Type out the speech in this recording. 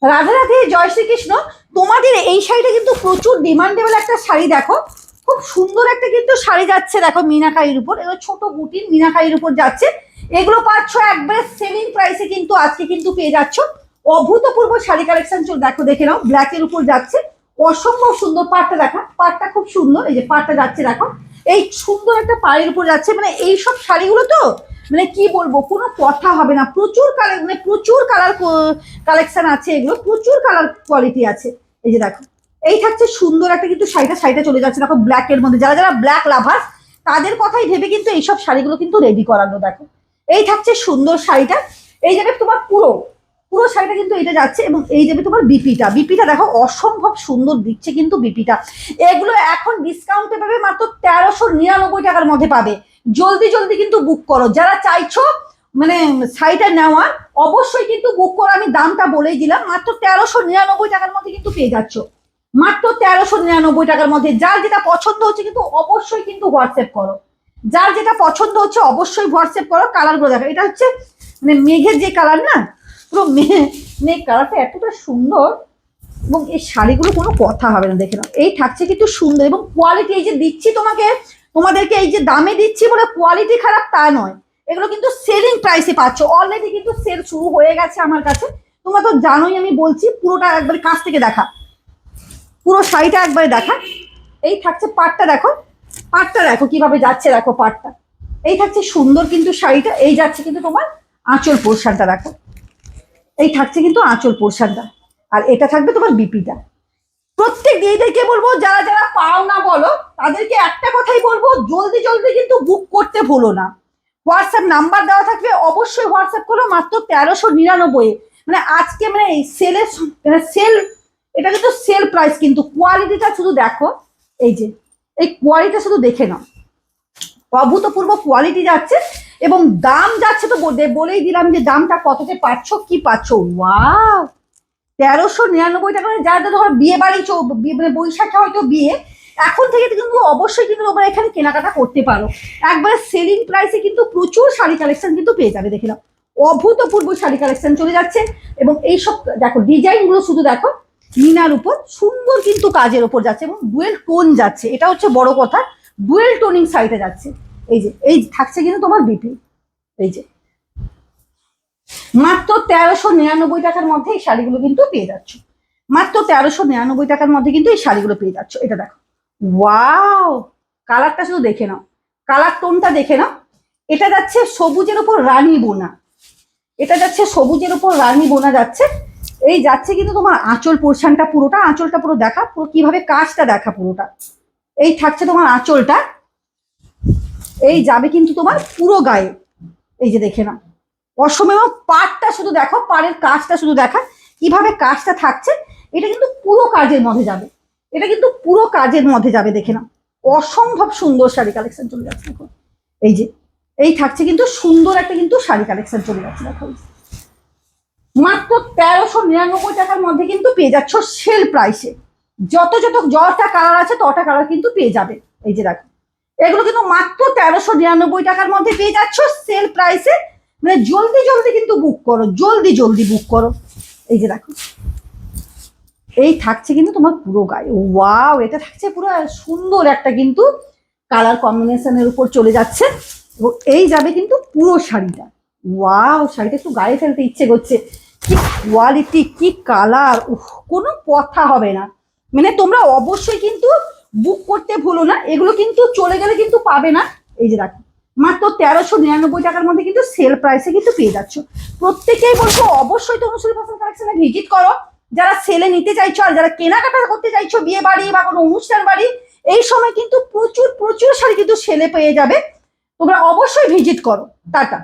রাধে রাধে, জয় শ্রীকৃষ্ণ। তোমাদের এই শাড়িটা কিন্তু প্রচুর ডিমান্ডেবল একটা শাড়ি। দেখো খুব সুন্দর একটা কিন্তু শাড়ি যাচ্ছে, দেখো মিনাকারির উপর, এগুলো ছোট বুটির মিনাকারির উপর যাচ্ছে। এগুলো পাচ্ছ একবারে সেলিং প্রাইসে, কিন্তু আজকে কিন্তু পেয়ে যাচ্ছ অভূতপূর্ব শাড়ি কালেকশন। দেখো দেখে নাও, ব্ল্যাকের উপর যাচ্ছে, অসম্ভব সুন্দর। পাটটা দেখা, পাটটা খুব সুন্দর, এই যে পাটটা যাচ্ছে দেখো, এই সুন্দর একটা পাড়ের উপর যাচ্ছে। মানে এইসব শাড়িগুলো তো মানে কি বলবো, কোনো কথা হবে না। প্রচুর কালার, মানে প্রচুর কালার কালেকশন আছে, এগুলো প্রচুর কালার কোয়ালিটি আছে। এই যে দেখো, এই থাকছে সুন্দর একটা কিন্তু শাড়িটা চলে যাচ্ছে দেখো ব্ল্যাক এর মধ্যে। যারা যারা ব্ল্যাক লাভার তাদের কথাই ভেবে কিন্তু এইসব শাড়িগুলো কিন্তু রেডি করানো। দেখো এই থাকছে সুন্দর শাড়িটা, এই যাবে তোমার পুরো পুরো শাড়িটা কিন্তু এটা যাচ্ছে, এবং এই যাবে তোমার বিপিটা দেখো অসম্ভব সুন্দর দিচ্ছে কিন্তু বিপিটা। এগুলো এখন ডিসকাউন্টে পাবে মাত্র 1399 টাকার মধ্যে পাবে। জলদি জলদি কিন্তু বুক করো যারা চাইছো মানে শাড়িটা নেওয়ার, অবশ্যই কিন্তু বুক করো। আমি দামটা বলেই দিলাম, মাত্র 1399 টাকার মধ্যে কিন্তু পেয়ে যাচ্ছ, মাত্র 1399 টাকার মধ্যে। যার যেটা পছন্দ হচ্ছে কিন্তু অবশ্যই কিন্তু হোয়াটসঅ্যাপ করো, যার যেটা পছন্দ হচ্ছে অবশ্যই হোয়াটসঅ্যাপ করো। কালারগুলো দেখো, এটা হচ্ছে মানে মেঘের যে কালার না, পুরো মেঘ কালারটা এতটা সুন্দর, এবং এই শাড়িগুলো কোনো কথা হবে না। দেখে নাও, এই থাকছে কিন্তু সুন্দর, এবং কোয়ালিটি এই যে দিচ্ছি তোমাদেরকে এই যে দামে দিচ্ছি বলে কোয়ালিটি খারাপ তা নয়। এগুলো কিন্তু সেলিং প্রাইসে পাচ্ছ। অলরেডি কিন্তু সেল শুরু হয়ে গেছে আমার কাছে, তোমরা তো জানোই। আমি বলছি পুরোটা একবারে কাছ থেকে দেখা, পুরো শাড়িটা একবারে দেখা। এই থাকছে পাটটা দেখো, পাটটা দেখো কিভাবে যাচ্ছে, দেখো পাটটা। এই থাকছে সুন্দর কিন্তু শাড়িটা, এই যাচ্ছে কিন্তু তোমার আঁচল পোর্শনটা দেখো, এই থাকছে কিন্তু আঁচল পোর্শনটা, আর এটা থাকবে তোমার বিপিটা। প্রত্যেক দিদিদেরকে বলবো, যারা যারা পাও না বলো, তাদেরকে একটা কথাই বলবো, জলদি জলদি কিন্তু বুক করতে ভুলো না। হোয়াটসঅ্যাপ নাম্বার দেওয়া থাকবে, অবশ্যই হোয়াটসঅ্যাপ করো। মাত্র 1399, মানে আজকে মানে এই সেলের মানে সেল, এটা কিন্তু সেল প্রাইস। কিন্তু কোয়ালিটিটা শুধু দেখো, এই যে এই কোয়ালিটিটা শুধু দেখে নাও, অভূতপূর্ব কোয়ালিটি যাচ্ছে, এবং দাম যাচ্ছে তো বলেই দিলাম যে দামটা কততে পাচ্ছ, কি পাচ্ছ। ওয়াও, 1399 টাকা। যারা ধর বিয়ে বাড়ি মানে বৈশাখে হয়তো বিয়ে, এখন থেকে কিন্তু অবশ্যই কিন্তু তোমরা এখানে কেনাকাটা করতে পারো। একবারে সেলিং প্রাইসে কিন্তু প্রচুর শাড়ি কালেকশন কিন্তু পেয়ে যাবে। দেখে নাও, অভূতপূর্ব শাড়ি কালেকশন চলে যাচ্ছে, এবং এইসব দেখো ডিজাইন গুলো শুধু দেখো, মিনার উপর সুন্দর কিন্তু কাজের উপর যাচ্ছে, এবং ডুয়েল টোন যাচ্ছে, এটা হচ্ছে বড় কথা। ডুয়েল টোনিং শাড়িটা যাচ্ছে, এই যে এই থাকছে কিন্তু তোমার বিপি, এই যে মাত্র 1399 টাকার মধ্যে এই শাড়িগুলো কিন্তু পেয়ে যাচ্ছ, মাত্র 1399 টাকার মধ্যে কিন্তু এই শাড়িগুলো পেয়ে যাচ্ছ। এটা দেখো, ওয়াও, কালারটা শুধু দেখে নাও, কালার টোনটা দেখে নাও। এটা যাচ্ছে সবুজের উপর রানী বোনা, এটা যাচ্ছে সবুজের উপর রানী বোনা যাচ্ছে। এই যাচ্ছে কিন্তু তোমার আঁচল পোর্শনটা, পুরোটা আঁচলটা পুরো দেখা, পুরো কিভাবে কাজটা দেখা পুরোটা। এই থাকছে তোমার আঁচলটা, এই যাবে কিন্তু তোমার পুরো গায়ে, এই যে দেখে নাও অসম। এবং পাড়টা শুধু দেখো, পাড়ের কাজটা শুধু দেখা কিভাবে কাজটা থাকছে। এটা কিন্তু পুরো কাজের মধ্যে যাবে, এটা কিন্তু পুরো কাজের মধ্যে যাবে। দেখে নাও, অসম্ভব সুন্দর শাড়ি কালেকশন চলে যাচ্ছে দেখো, এই যে এই থাকছে কিন্তু সুন্দর একটা কিন্তু শাড়ি কালেকশন চলে যাচ্ছে দেখো, মাত্র 1399 টাকার মধ্যে কিন্তু পেয়ে যাচ্ছ সেল প্রাইসে। যতটা কালার আছে ততটা কালার কিন্তু পেয়ে যাবে। এই যে দেখো, এগুলো কিন্তু মাত্র 1399 টাকার মধ্যে পেয়ে যাচ্ছ সেল প্রাইসে। মানে জলদি জলদি কিন্তু বুক করো, জলদি জলদি বুক করো। এই যে দেখো, এই থাকছে কিন্তু তোমার পুরো গায়ে। ওয়াও, এটা থাকছে পুরো সুন্দর একটা কিন্তু কালার কম্বিনেশনের উপর চলে যাচ্ছে, এবং এই যাবে কিন্তু পুরো শাড়িটা। ওয়াও, শাড়িটা একটু গায়ে ফেলতে ইচ্ছে করছে, কি কোয়ালিটি, কি কালার, কোনো কথা হবে না। মানে তোমরা অবশ্যই কিন্তু বুক করতে ভুলো না, এগুলো কিন্তু চলে গেলে কিন্তু পাবে না। এই যে দেখো, মাত্র 1399 টাকার মধ্যে কিন্তু সেল প্রাইসে কিন্তু পেয়ে যাচ্ছ। প্রত্যেকেই বলবো অবশ্যই তনুশ্রী ফ্যাশন কালেকশনে ভিজিট করো, যারা সেলে নিতে চাইছো আর যারা কেনাকাটা করতে চাইছো বিয়ে বাড়ি বা কোনো অনুষ্ঠান বাড়ি, এই সময় কিন্তু প্রচুর প্রচুর শাড়ি কিন্তু সেলে পেয়ে যাবে। তোমরা অবশ্যই ভিজিট করো। টাটা।